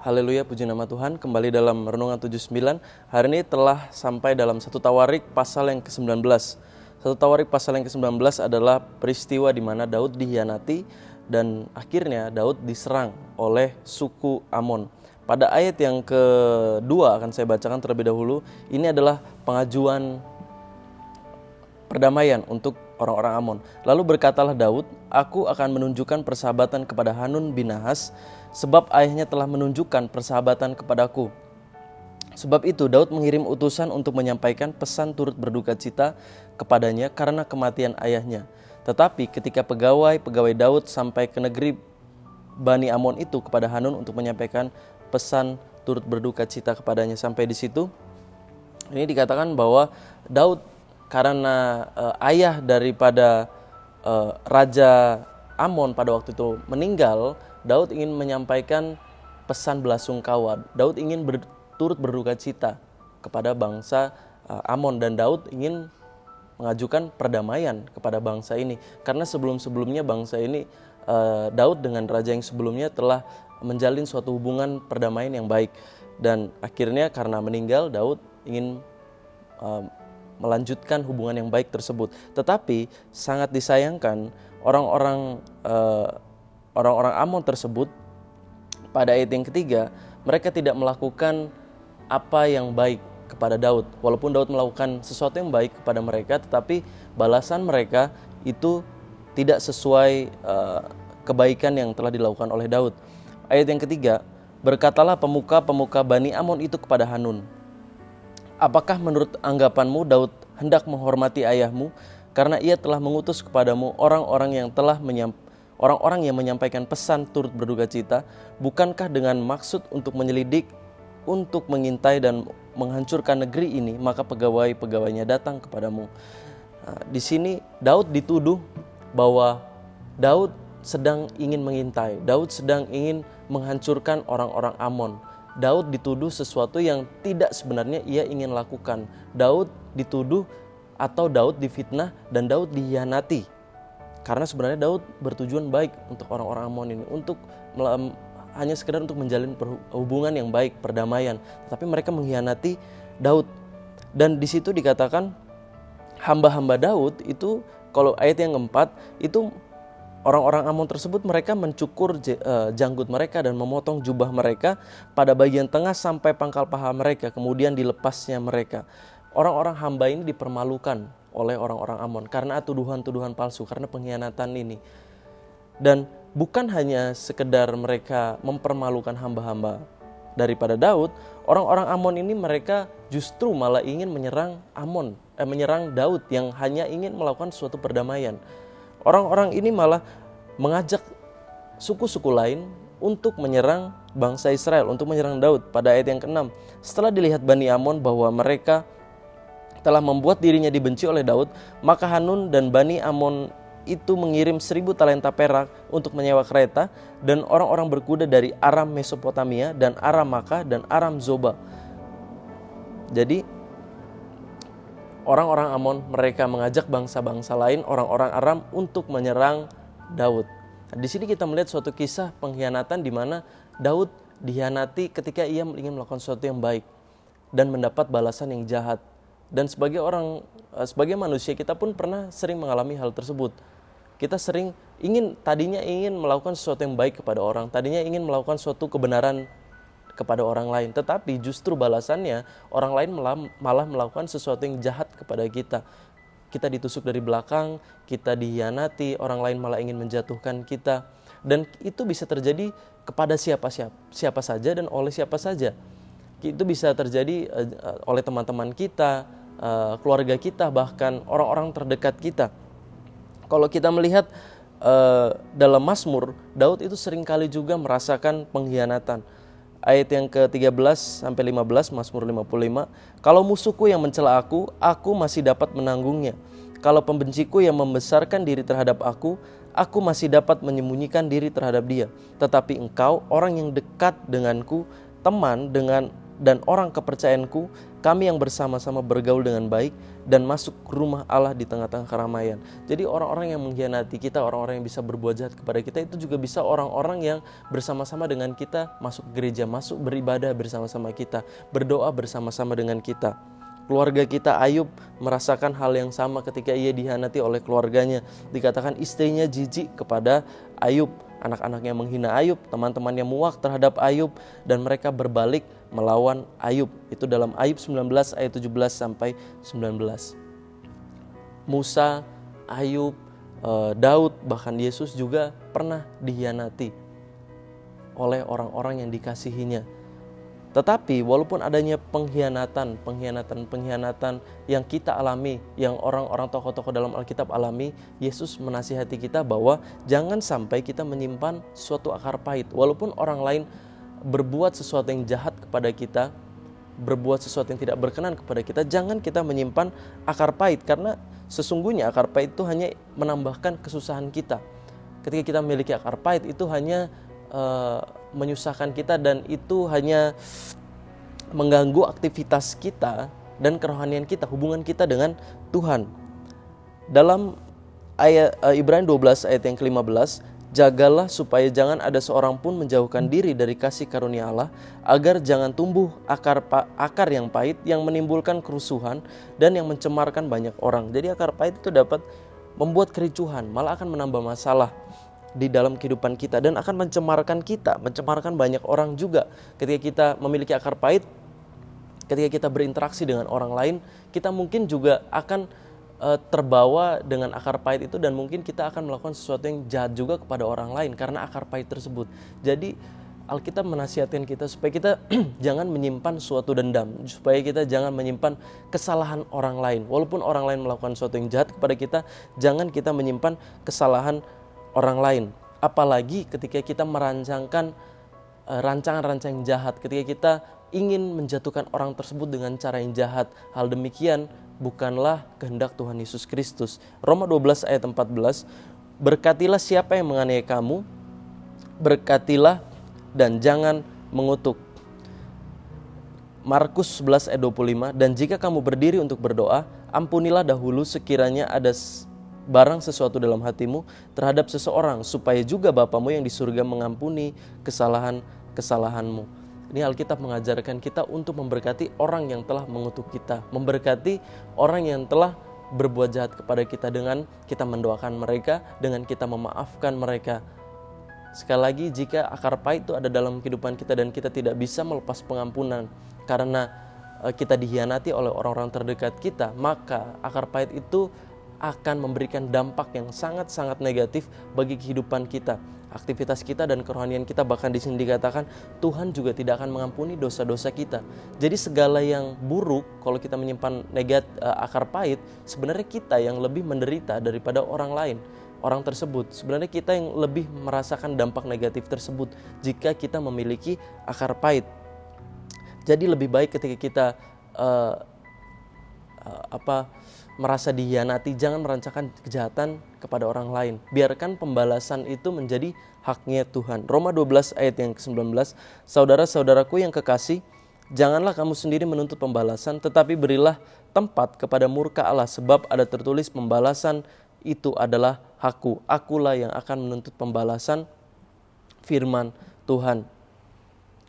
Haleluya, puji nama Tuhan. Kembali dalam Renungan 79. Hari ini telah sampai dalam 1 Tawarik pasal yang ke-19. 1 Tawarik pasal yang ke-19 adalah peristiwa di mana Daud dikhianati dan akhirnya Daud diserang oleh suku Amon. Pada ayat yang kedua akan saya bacakan terlebih dahulu. Ini adalah pengajuan perdamaian untuk orang-orang Amon. Lalu berkatalah Daud, "Aku akan menunjukkan persahabatan kepada Hanun bin Nahas, sebab ayahnya telah menunjukkan persahabatan kepadaku." Sebab itu Daud mengirim utusan untuk menyampaikan pesan turut berduka cita kepadanya karena kematian ayahnya. Tetapi ketika pegawai Daud sampai ke negeri Bani Amon itu kepada Hanun untuk menyampaikan pesan turut berduka cita kepadanya, sampai di situ ini dikatakan bahwa Daud karena ayah daripada Raja Amon pada waktu itu meninggal, Daud ingin menyampaikan pesan belasungkawa. Daud ingin turut berduka cita kepada bangsa Amon, dan Daud ingin mengajukan perdamaian kepada bangsa ini. Karena sebelum-sebelumnya bangsa ini, Daud dengan raja yang sebelumnya telah menjalin suatu hubungan perdamaian yang baik. Dan akhirnya karena meninggal, Daud ingin melanjutkan hubungan yang baik tersebut. Tetapi sangat disayangkan orang-orang Amon tersebut pada ayat yang ketiga, mereka tidak melakukan apa yang baik kepada Daud. Walaupun Daud melakukan sesuatu yang baik kepada mereka, tetapi balasan mereka itu tidak sesuai kebaikan yang telah dilakukan oleh Daud. Ayat yang ketiga, berkatalah pemuka-pemuka Bani Amon itu kepada Hanun, "Apakah menurut anggapanmu Daud hendak menghormati ayahmu karena ia telah mengutus kepadamu orang-orang yang menyampaikan pesan turut berduka cita? Bukankah dengan maksud untuk menyelidik, untuk mengintai dan menghancurkan negeri ini, maka pegawai-pegawainya datang kepadamu?" Nah, di sini Daud dituduh bahwa Daud sedang ingin mengintai, Daud sedang ingin menghancurkan orang-orang Amon. Daud dituduh sesuatu yang tidak sebenarnya ia ingin lakukan. Daud dituduh atau Daud difitnah dan Daud dikhianati. Karena sebenarnya Daud bertujuan baik untuk orang-orang Amon ini, untuk hanya sekedar untuk menjalin hubungan yang baik, perdamaian. Tetapi mereka mengkhianati Daud. Dan di situ dikatakan hamba-hamba Daud itu, kalau ayat yang keempat itu, orang-orang Amon tersebut mereka mencukur janggut mereka dan memotong jubah mereka pada bagian tengah sampai pangkal paha mereka, kemudian dilepasnya mereka. Orang-orang hamba ini dipermalukan oleh orang-orang Amon karena tuduhan-tuduhan palsu, karena pengkhianatan ini. Dan bukan hanya sekedar mereka mempermalukan hamba-hamba daripada Daud, orang-orang Amon ini mereka justru malah ingin menyerang Daud yang hanya ingin melakukan suatu perdamaian. Orang-orang ini malah mengajak suku-suku lain untuk menyerang bangsa Israel, untuk menyerang Daud. Pada ayat yang ke-6, setelah dilihat Bani Amon bahwa mereka telah membuat dirinya dibenci oleh Daud, maka Hanun dan Bani Amon itu mengirim 1.000 talenta perak untuk menyewa kereta dan orang-orang berkuda dari Aram Mesopotamia dan Aram Makkah dan Aram Zoba. Jadi orang-orang Amon mereka mengajak bangsa-bangsa lain, orang-orang Aram, untuk menyerang Daud. Di sini kita melihat suatu kisah pengkhianatan di mana Daud dikhianati ketika ia ingin melakukan sesuatu yang baik dan mendapat balasan yang jahat. Dan sebagai manusia kita pun pernah sering mengalami hal tersebut. Kita tadinya ingin melakukan sesuatu yang baik kepada orang, tadinya ingin melakukan suatu kebenaran kepada orang lain, tetapi justru balasannya orang lain malah melakukan sesuatu yang jahat kepada kita. Kita ditusuk dari belakang, kita dikhianati, orang lain malah ingin menjatuhkan kita. Dan itu bisa terjadi kepada siapa saja dan oleh siapa saja. Itu bisa terjadi oleh teman-teman kita, keluarga kita, bahkan orang-orang terdekat kita. Kalau kita melihat dalam Mazmur, Daud itu seringkali juga merasakan pengkhianatan. Ayat yang ke-13 sampai 15, Mazmur 55, "Kalau musuhku yang mencela aku masih dapat menanggungnya. Kalau pembenciku yang membesarkan diri terhadap aku masih dapat menyembunyikan diri terhadap dia. Tetapi engkau, orang yang dekat denganku, teman dengan dan orang kepercayaanku, kami yang bersama-sama bergaul dengan baik dan masuk ke rumah Allah di tengah-tengah keramaian. Jadi orang-orang yang mengkhianati kita, orang-orang yang bisa berbuat jahat kepada kita, itu juga bisa orang-orang yang bersama-sama dengan kita masuk gereja, masuk beribadah bersama-sama kita, berdoa bersama-sama dengan kita. Keluarga kita, Ayub, merasakan hal yang sama ketika ia dikhianati oleh keluarganya. Dikatakan istrinya jijik kepada Ayub, anak-anaknya menghina Ayub, teman-temannya muak terhadap Ayub, dan mereka berbalik melawan Ayub. Itu dalam Ayub 19 ayat 17 sampai 19. Musa, Ayub, Daud, bahkan Yesus juga pernah dikhianati oleh orang-orang yang dikasihinya. Tetapi walaupun adanya pengkhianatan yang kita alami, yang orang-orang tokoh-tokoh dalam Alkitab alami, Yesus menasihati kita bahwa jangan sampai kita menyimpan suatu akar pahit. Walaupun orang lain berbuat sesuatu yang jahat kepada kita, berbuat sesuatu yang tidak berkenan kepada kita, jangan kita menyimpan akar pahit, karena sesungguhnya akar pahit itu hanya menambahkan kesusahan kita. Ketika kita memiliki akar pahit, itu hanya menyusahkan kita, dan itu hanya mengganggu aktivitas kita dan kerohanian kita, hubungan kita dengan Tuhan. Dalam ayat Ibrani 12 ayat yang ke-15, jagalah supaya jangan ada seorang pun menjauhkan diri dari kasih karunia Allah, agar jangan tumbuh akar yang pahit yang menimbulkan kerusuhan dan yang mencemarkan banyak orang. Jadi akar pahit itu dapat membuat kericuhan, malah akan menambah masalah di dalam kehidupan kita dan akan mencemarkan banyak orang juga. Ketika kita memiliki akar pahit, ketika kita berinteraksi dengan orang lain, kita mungkin juga akan terbawa dengan akar pahit itu, dan mungkin kita akan melakukan sesuatu yang jahat juga kepada orang lain karena akar pahit tersebut. Jadi Alkitab menasihatkan kita supaya kita jangan menyimpan suatu dendam, supaya kita jangan menyimpan kesalahan orang lain. Walaupun orang lain melakukan sesuatu yang jahat kepada kita, jangan kita menyimpan kesalahan orang lain. Apalagi ketika kita merancangkan rancangan-rancangan jahat, ketika kita ingin menjatuhkan orang tersebut dengan cara yang jahat. Hal demikian bukanlah kehendak Tuhan Yesus Kristus. Roma 12 ayat 14, berkatilah siapa yang menganiaya kamu, berkatilah dan jangan mengutuk. Markus 11 ayat 25, dan jika kamu berdiri untuk berdoa, ampunilah dahulu sekiranya ada barang sesuatu dalam hatimu terhadap seseorang, supaya juga Bapamu yang di surga mengampuni kesalahan-kesalahanmu. Ini Alkitab mengajarkan kita untuk memberkati orang yang telah mengutuk kita, memberkati orang yang telah berbuat jahat kepada kita dengan kita mendoakan mereka, dengan kita memaafkan mereka. Sekali lagi, jika akar pahit itu ada dalam kehidupan kita dan kita tidak bisa melepas pengampunan karena kita dikhianati oleh orang-orang terdekat kita, maka akar pahit itu akan memberikan dampak yang sangat-sangat negatif bagi kehidupan kita, aktivitas kita dan kerohanian kita. Bahkan di sini dikatakan Tuhan juga tidak akan mengampuni dosa-dosa kita. Jadi segala yang buruk, kalau kita menyimpan akar pahit, sebenarnya kita yang lebih menderita daripada orang lain. Orang tersebut, sebenarnya kita yang lebih merasakan dampak negatif tersebut jika kita memiliki akar pahit. Jadi lebih baik ketika kita merasa dikhianati, jangan merancangkan kejahatan kepada orang lain. Biarkan pembalasan itu menjadi haknya Tuhan. Roma 12 ayat yang ke-19, saudara-saudaraku yang kekasih, janganlah kamu sendiri menuntut pembalasan, tetapi berilah tempat kepada murka Allah, sebab ada tertulis, pembalasan itu adalah hakku, akulah yang akan menuntut pembalasan, firman Tuhan.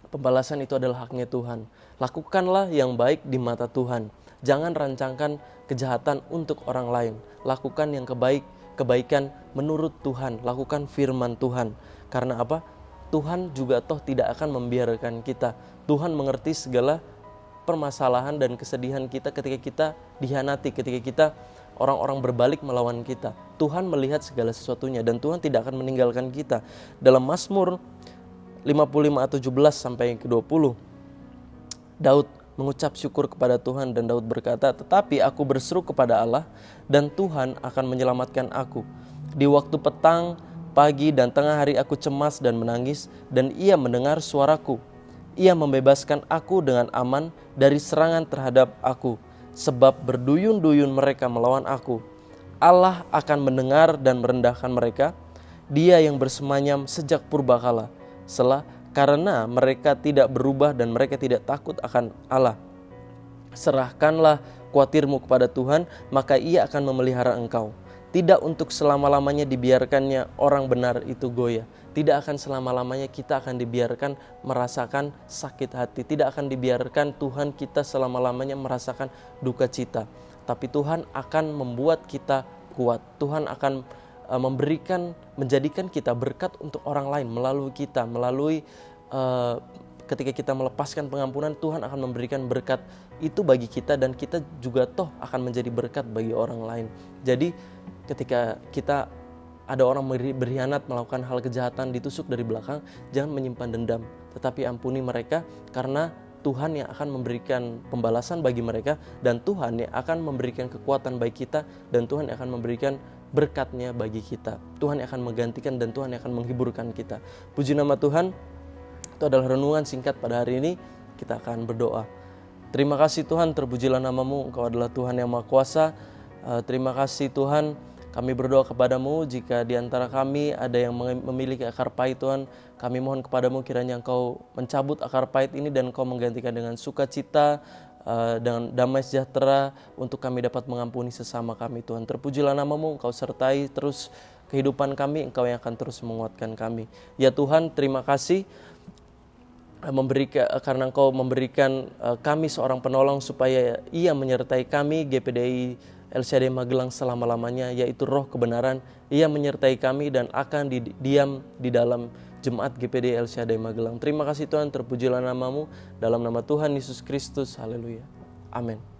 Pembalasan itu adalah haknya Tuhan. Lakukanlah yang baik di mata Tuhan. Jangan rancangkan kejahatan untuk orang lain. Lakukan yang kebaikan menurut Tuhan. Lakukan firman Tuhan. Karena apa? Tuhan juga toh tidak akan membiarkan kita. Tuhan mengerti segala permasalahan dan kesedihan kita ketika kita dikhianati, ketika kita orang-orang berbalik melawan kita. Tuhan melihat segala sesuatunya dan Tuhan tidak akan meninggalkan kita. Dalam Mazmur 55 ayat 17 sampai ke 20, Daud mengucap syukur kepada Tuhan, dan Daud berkata, tetapi aku berseru kepada Allah dan Tuhan akan menyelamatkan aku. Di waktu petang, pagi dan tengah hari aku cemas dan menangis, dan Ia mendengar suaraku. Ia membebaskan aku dengan aman dari serangan terhadap aku, sebab berduyun-duyun mereka melawan aku. Allah akan mendengar dan merendahkan mereka, Dia yang bersemayam sejak purbakala. Selah karena mereka tidak berubah dan mereka tidak takut akan Allah. Serahkanlah khawatirmu kepada Tuhan, maka Ia akan memelihara engkau. Tidak untuk selama-lamanya dibiarkannya orang benar itu goyah. Tidak akan selama-lamanya kita akan dibiarkan merasakan sakit hati. Tidak akan dibiarkan Tuhan kita selama-lamanya merasakan duka cita. Tapi Tuhan akan membuat kita kuat. Tuhan akan menjadikan kita berkat untuk orang lain melalui kita, melalui ketika kita melepaskan pengampunan, Tuhan akan memberikan berkat itu bagi kita dan kita juga toh akan menjadi berkat bagi orang lain. Jadi ketika kita ada orang berkhianat, melakukan hal kejahatan, ditusuk dari belakang, jangan menyimpan dendam, tetapi ampuni mereka karena Tuhan yang akan memberikan pembalasan bagi mereka dan Tuhan yang akan memberikan kekuatan bagi kita dan Tuhan yang akan memberikan berkatnya bagi kita. Tuhan yang akan menggantikan dan Tuhan yang akan menghiburkan kita. Puji nama Tuhan. Itu adalah renungan singkat pada hari ini. Kita akan berdoa. Terima kasih Tuhan, terpujilah namamu, Engkau adalah Tuhan yang Maha Kuasa. Terima kasih Tuhan, kami berdoa kepadamu jika di antara kami ada yang memiliki akar pahit Tuhan, kami mohon kepadamu kiranya Engkau mencabut akar pahit ini dan Engkau menggantikan dengan sukacita, dengan damai sejahtera untuk kami dapat mengampuni sesama kami Tuhan. Terpujilah namamu, Engkau sertai terus kehidupan kami, Engkau yang akan terus menguatkan kami. Ya Tuhan, terima kasih karena Engkau memberikan kami seorang penolong supaya Ia menyertai kami GPDI LCD Magelang selama-lamanya, yaitu roh kebenaran. Ia menyertai kami dan akan diam di dalam Jemaat GPDI LCD Magelang. Terima kasih Tuhan, terpujilah namamu, dalam nama Tuhan Yesus Kristus, haleluya, amin.